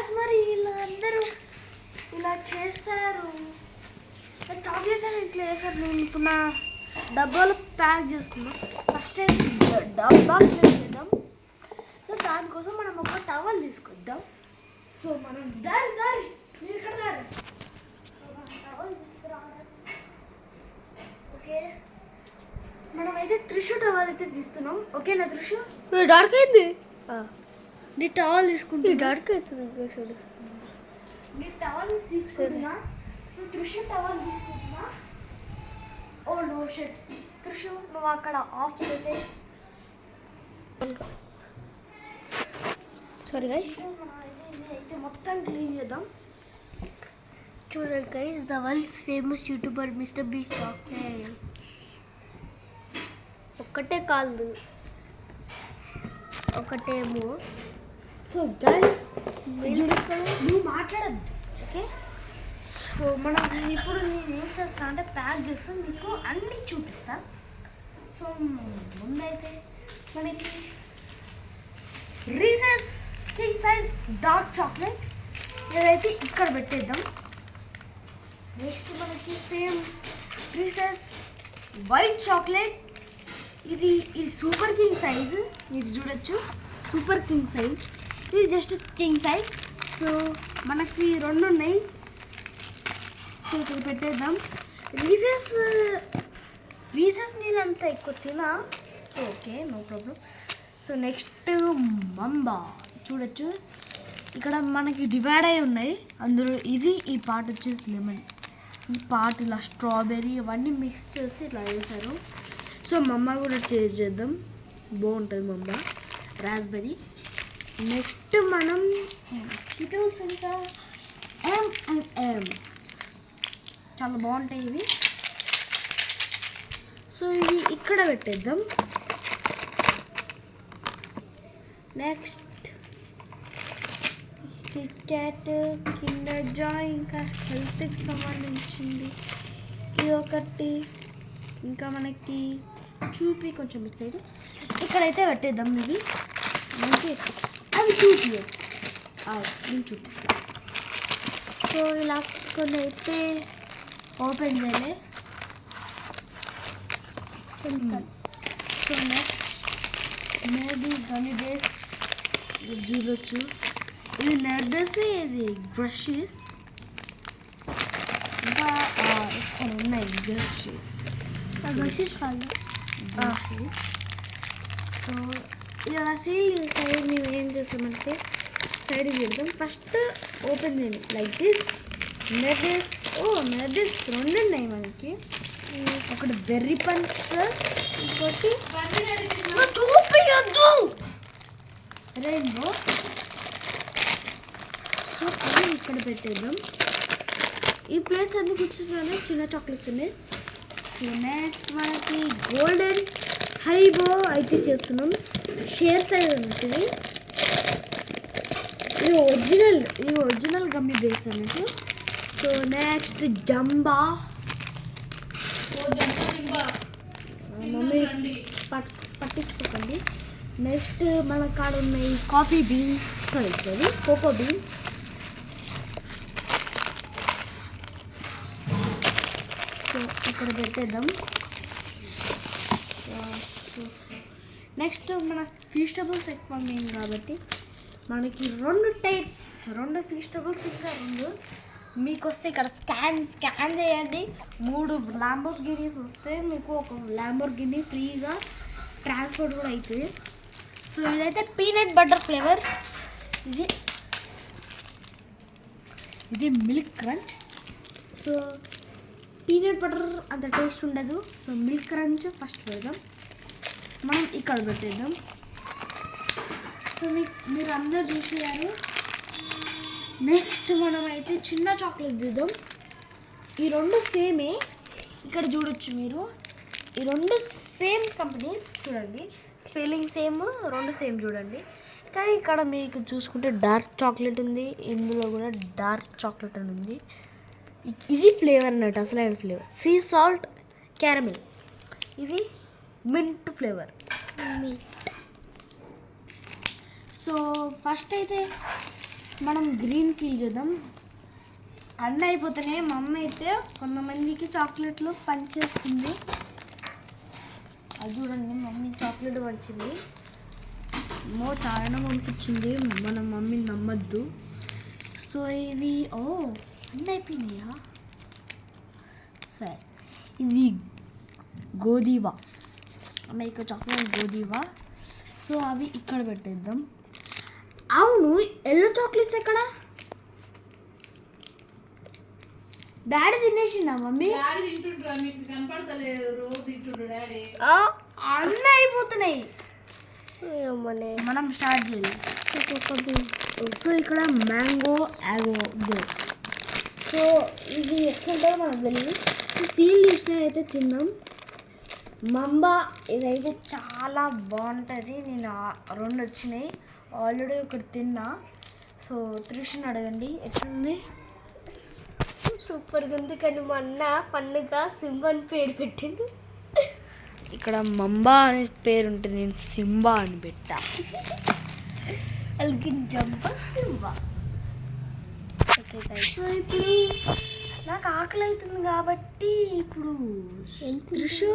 Guys మరి వీళ్ళందరూ ఇలా చేశారు. చాక్లెట్స్ అని ఇట్లా చేశారు. నేను ఇప్పుడు నా డబ్బాలు ప్యాక్ చేసుకున్నాం. ఫస్ట్ అయితే డబ్బా చేద్దాం. సో దానికోసం మనం ఒక టవల్ తీసుకొద్దాం. సో మనం దారి మీరు ఇక్కడ దారి టవల్ తీసుకురావాలి. ఓకే, మనమైతే త్రిషు టవల్ అయితే తీస్తున్నాం. ఓకేనా త్రిషు? డార్క్ అయింది. నీ టవల్ తీసుకుంటే డార్క్ అవుతుంది. నీ టవల్ తీసుకుంటున్నా, త్రిషు టవల్ తీసుకుంటున్నా. ఓ నో షిట్, త్రిషు నువ్వు అక్కడ ఆఫ్ చేసే. సారీ గైస్, అయితే మొత్తం క్లీన్ చేద్దాం. చూడండి guys, the world's famous YouTuber mister beast chocolate. ఒక్కటే కాదు, ఒకటేమో. సో గైస్ నువ్వు మాట్లాడద్దు, ఓకే? సో మనం ఇప్పుడు నేను ఏం చేస్తా అంటే ప్యాక్ చేస్తాను, మీకు అన్నీ చూపిస్తా. సో ముందైతే మనకి recess king size dark chocolate ఇదైతే ఇక్కడ పెట్టేద్దాం. నెక్స్ట్ మనకి సేమ్ రీసెస్ వైట్ చాక్లెట్, ఇది సూపర్ కింగ్ సైజ్. ఇది చూడొచ్చు, సూపర్ కింగ్ సైజ్. ఇది జస్ట్ కింగ్ సైజ్. సో మనకి రెండు ఉన్నాయి. సో ఇక్కడ పెట్టేద్దాం. రీసెస్ నేను అంత ఎక్కువ తినా, okay no problem. So next mamba చూడొచ్చు, ఇక్కడ మనకి డివైడ్ అయి ఉన్నాయి. అందులో ఇది ఈ పార్ట్ వచ్చేసి లెమన్, ఈ పార్ట్ ఇలా స్ట్రాబెర్రీ ఇవన్నీ మిక్స్ చేసి ఇలా వేసారు. సో మమ్మ కూడా టేస్ట్ చేద్దాం, బాగుంటుంది మమ్మ. రాస్బెర్రీ. నెక్స్ట్ మనం కిటిల్స్ ఇంకా M&M చాలా బాగుంటాయి ఇవి. సో ఇవి ఇక్కడ పెట్టేద్దాం. Next Kit Kat, Kinder Joy, ఇంకా హెల్త్కి సంబంధించింది ఇది ఒకటి. ఇంకా మనకి చూపి కొంచెం ఇటు సైడ్ ఇక్కడైతే పెట్టేద్దాం. ఇవి మంచి అవి చూపి నేను చూపిస్తాను. సో ఇలా కొన్ని అయితే ఓపెన్ చేయలే. సో నెక్స్ట్ మేబీ గనీ డేస్ చూడొచ్చు, ఇది నర్డస్, ఇది బ్రషెస్, ఇంకా ఇక్కడ ఉన్నాయి బ్రషెస్. బ్రషెస్ కాదు. సో ఇలా సైడ్ మేము ఏం చేస్తామంటే సైడ్ చేద్దాం. ఫస్ట్ ఓపెన్ చేయండి లైక్ దిస్. నర్డస్, నర్డస్ రెండు ఉన్నాయి మనకి. ఒకటి బెర్రీ పంచెస్, ఇంకోటి చూపించద్దు రెయిన్బో. సో అది ఇక్కడ పెట్టేద్దాం. ఈ ప్లేస్ అన్ని కూర్చున్నాను, చిన్న చాక్లెట్స్ ఉన్నాయి. సో నెక్స్ట్ మనకి గోల్డెన్ హరిబో అయితే చేస్తున్నాం. షేర్ సైజ్ ఉంటుంది. ఇది ఒరిజినల్ గమ్మీ బేస్ అన్నట్టు. సో నెక్స్ట్ జంబా, మమ్మీ పట్టించుకోకండి. నెక్స్ట్ మన కాడ ఉన్నాయి coffee beans, sorry cocoa beans. So ఇక్కడ పెట్టేద్దాం. నెక్స్ట్ మన వెజిటబుల్స్ ఎక్కువ మెయిన్ కాబట్టి మనకి రెండు వెజిటబుల్స్ ఇంకా రెండు మీకు వస్తే ఇక్కడ స్కాన్ చేయండి. 3 ల్యాంబోర్గినీస్ వస్తే మీకు ఒక ల్యాంబోర్గినీ ఫ్రీగా ట్రాన్స్పోర్ట్ కూడా అవుతుంది. సో ఇదైతే పీనట్ బటర్ ఫ్లేవర్, ఇది milk crunch. So peanut butter అంత టేస్ట్ ఉండదు. సో మిల్క్ క్రంచ్ ఫస్ట్ పెడదాం, మనం ఇక్కడ పెట్టేద్దాం. సో మీరు అందరు చూసారు. నెక్స్ట్ మనం అయితే చిన్న చాక్లెట్ తీద్దాం. ఈ రెండు సేమే, ఇక్కడ చూడొచ్చు మీరు. ఈ రెండు సేమ్ కంపెనీస్ చూడండి, స్పెల్లింగ్ సేమ్, రెండు సేమ్ చూడండి. కానీ ఇక్కడ మీకు చూసుకుంటే డార్క్ చాక్లెట్ ఉంది, ఇందులో కూడా డార్క్ చాక్లెట్ అని ఉంది. ఇది ఫ్లేవర్ అన్నట్టు, అసలైన ఫ్లేవర్ సీ సాల్ట్ క్యారమెల్. ఇది మింట్ ఫ్లేవర్. సో ఫస్ట్ అయితే మనం గ్రీన్ ఫీల్ చేద్దాం. అన్నీ అయిపోతున్నాయి. మా అమ్మ అయితే కొంతమందికి చాక్లెట్లు పంచేస్తుంది. అది చూడండి, మమ్మీ చాక్లెట్ పంచింది. చాలా పంపించింది. మన మమ్మీని నమ్మద్దు. సో ఇది అన్నీ అయిపోయినాయా? సరే, ఇది Godiva, America chocolate Godiva. So అవి ఇక్కడ పెట్టేద్దాం. అవును, ఎల్లో చాక్లెట్స్ ఎక్కడ? డాడీ తినేసిందా మమ్మీ? అన్నీ అయిపోతున్నాయి. మనం స్టార్ట్ చేయాలి. సో ఇక్కడ మ్యాంగో యాగో. సో ఇది ఎట్లుంటుందో మనకు తెలియదు. సో సీల్ తీసినవి అయితే తిన్నాం. మంబా ఇదైతే చాలా బాగుంటుంది. నేను 2 వచ్చినాయి, ఆల్రెడీ ఒకటి తిన్నా. సో త్రిషని అడగండి ఎట్లుంది. సూపర్గా ఉంది, కానీ మా అన్న పన్నుగా సింబా అని పేరు పెట్టిండు. ఇక్కడ మంబా అనే పేరు ఉంటుంది, నేను సింబా అని పెట్టా. అలాగే జంప సింబా. ఓకే గైస్, సో ఇప్పుడు నాకు ఆకలి అవుతుంది కాబట్టి ఇప్పుడు త్రిషు